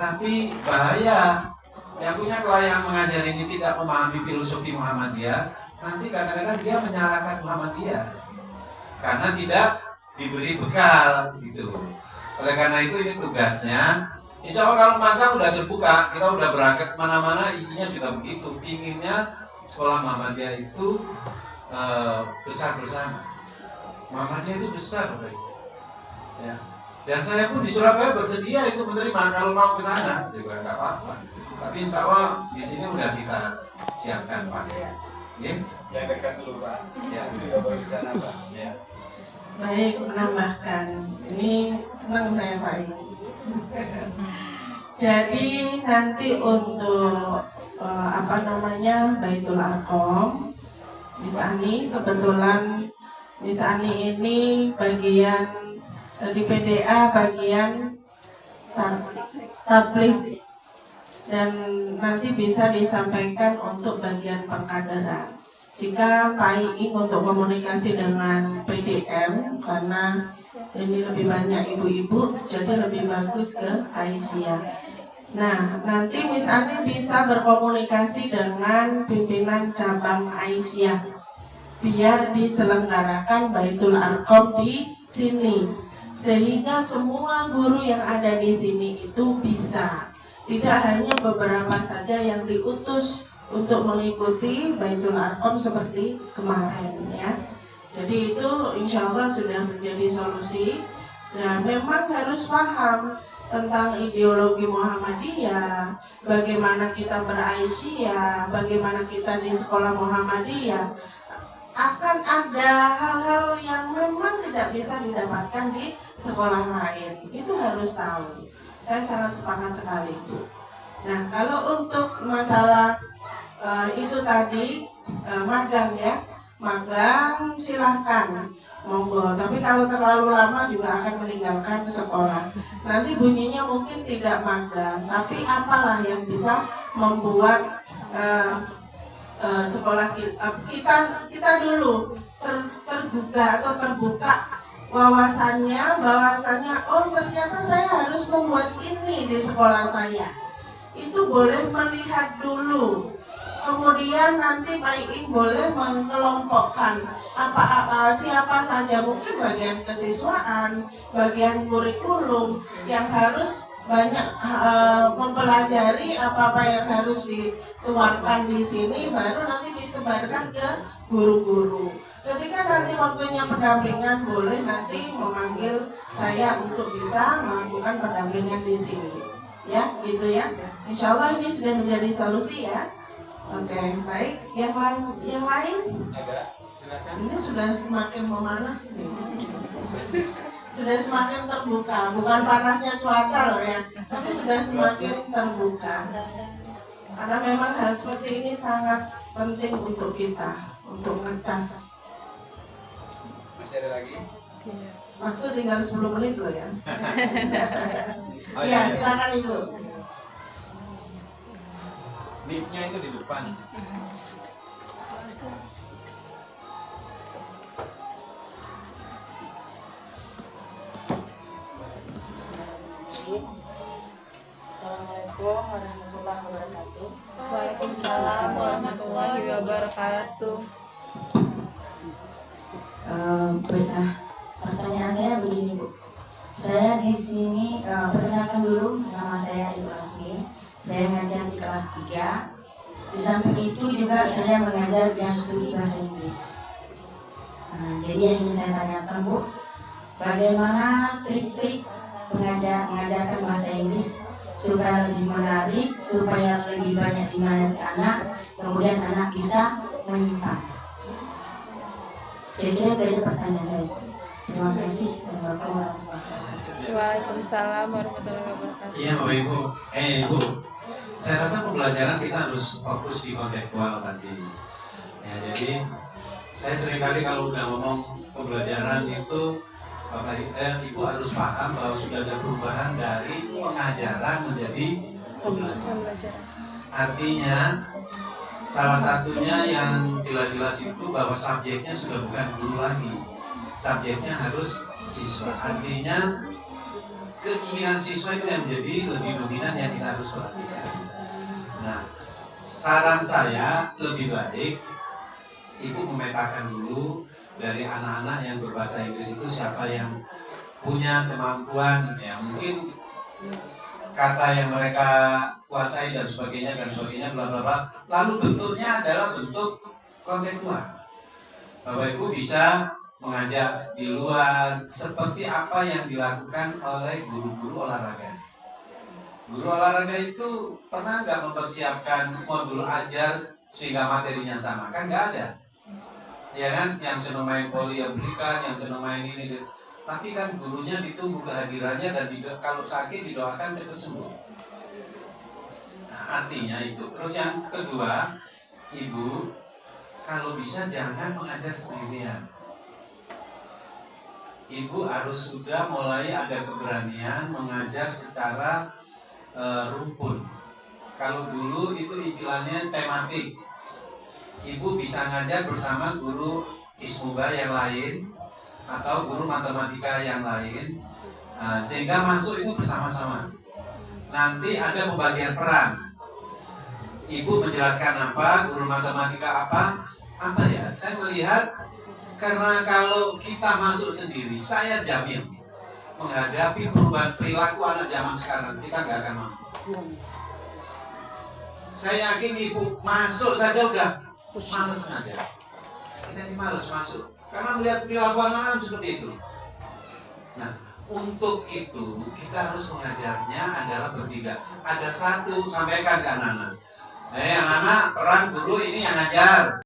Tapi bahaya, yang punya kelayaan mengajar ini tidak memahami filosofi Muhammadiyah, nanti kadang-kadang dia menyalahkan Muhammadiyah karena tidak diberi bekal gitu. Oleh karena itu ini tugasnya. Insya Allah kalau magang udah terbuka, kita udah berangkat mana-mana, isinya juga begitu. Inginnya sekolah Muhammadiyah itu besar bersama. Muhammadiyah itu besar, ya. Dan saya pun di Surabaya bersedia itu menerima kalau mau ke sana juga nggak apa-apa. Tapi insya Allah di sini udah kita siapkan Pak. Ya. Yang dekat dulu Pak. Ya. Juga baru di sana Pak. Ya. Baik, menambahkan. Ini senang saya Pak. Jadi nanti untuk Baitul Arqam, Miss Ani kebetulan Miss Ani ini bagian di PDA bagian tabligh dan nanti bisa disampaikan untuk bagian pengkaderan. Jika Pak Iing untuk komunikasi dengan PDM karena ini lebih banyak ibu-ibu, jadi lebih bagus ke Aisyah. Nah, nanti Miss Ani bisa berkomunikasi dengan pimpinan cabang Aisyah biar diselenggarakan Baitul Arqam di sini. Sehingga semua guru yang ada di sini itu bisa. Tidak hanya beberapa saja yang diutus untuk mengikuti Baitul Arqam seperti kemarin ya. Jadi itu insya Allah sudah menjadi solusi. Nah, memang harus paham tentang ideologi Muhammadiyah, bagaimana kita beraisyah, bagaimana kita di sekolah Muhammadiyah. Akan ada hal-hal yang memang tidak bisa didapatkan di sekolah lain. Itu harus tahu. Saya sangat sepakat sekali itu. Nah, kalau untuk masalah itu tadi magang ya, magang silahkan monggo. Tapi kalau terlalu lama juga akan meninggalkan sekolah. Nanti bunyinya mungkin tidak magang, tapi apalah yang bisa membuat sekolah kita dulu tergugah atau terbuka bahwasannya oh ternyata saya harus membuat ini di sekolah saya. Itu boleh melihat dulu. Kemudian nanti Pak Iing boleh mengelompokkan siapa saja, mungkin bagian kesiswaan, bagian kurikulum yang harus banyak mempelajari apa yang harus dituangkan di sini, baru nanti disebarkan ke guru-guru. Ketika nanti waktunya pendampingan, boleh nanti memanggil saya untuk bisa melakukan pendampingan di sini, ya, gitu ya. Insya Allah ini sudah menjadi solusi ya. Oke, baik. Yang lain? Ini sudah semakin memanas nih. Sudah semakin terbuka, bukan panasnya cuaca loh ya, tapi sudah semakin terbuka. Karena memang hal seperti ini sangat penting untuk kita, untuk ngecas. Masih ada lagi? Waktu tinggal 10 menit loh ya. Oh, ya, silakan Ibu. Mic-nya itu di depan. Assalamualaikum warahmatullahi wabarakatuh. Waalaikumsalam warahmatullahi wabarakatuh. Pertanyaan saya begini Bu. Saya di sini perkenalkan dulu, nama saya Ibu Asmi. Saya mengajar di kelas 3. Di samping itu juga saya mengajar bidang studi bahasa Inggris. Jadi yang ingin saya tanyakan Bu, bagaimana trik-trik mengajarkan bahasa Inggris supaya lebih menarik, supaya lebih banyak diminati anak, kemudian anak bisa menyimpang. Kira-kira itu aja pertanyaan saya. Terima kasih. Assalamualaikum warahmatullahi wabarakatuh. Waalaikumsalam warahmatullahi wabarakatuh. Iya Bapak Ibu, Ibu, saya rasa pembelajaran kita harus fokus di kontekstual tadi. Ya, jadi saya seringkali kalau udah ngomong pembelajaran itu Bapak Ibu harus paham bahwa sudah ada perubahan dari pengajaran menjadi pembelajaran. Artinya salah satunya yang jelas-jelas itu bahwa subjeknya sudah bukan guru lagi, subjeknya harus siswa. Artinya keinginan siswa itu yang menjadi lebih dominan yang kita harus perhatikan. Nah, saran saya lebih baik ibu memetakan dulu dari anak-anak yang berbahasa Inggris itu siapa yang punya kemampuan, ya mungkin kata yang mereka kuasai dan sebagainya, bla bla bla. Lalu bentuknya adalah bentuk kontekstual. Bapak Ibu bisa mengajak di luar seperti apa yang dilakukan oleh guru-guru olahraga. Guru olahraga itu pernah nggak mempersiapkan modul ajar sehingga materinya sama? Kan nggak ada. Ya kan, yang senang main voli yang berikan, yang senang main ini. Tapi kan gurunya ditunggu kehadirannya dan kalau sakit didoakan cepat sembuh. Nah, artinya itu. Terus yang kedua, ibu kalau bisa jangan mengajar sendirian. Ibu harus sudah mulai ada keberanian mengajar secara rumpun. Kalau dulu itu istilahnya tematik. Ibu bisa ngajar bersama guru ismuba yang lain atau guru matematika yang lain, sehingga masuk itu bersama-sama. Nanti ada pembagian peran. Ibu menjelaskan apa, guru matematika apa ya? Saya melihat karena kalau kita masuk sendiri, saya jamin menghadapi perubahan perilaku anak zaman sekarang kita nggak akan mampu. Saya yakin ibu masuk saja udah males ngajar. Kita ini males masuk karena melihat perilaku anak-anak seperti itu. Nah, untuk itu kita harus mengajarnya adalah bertiga. Ada satu, sampaikan ke anak-anak. Anak-anak, peran guru ini yang ngajar.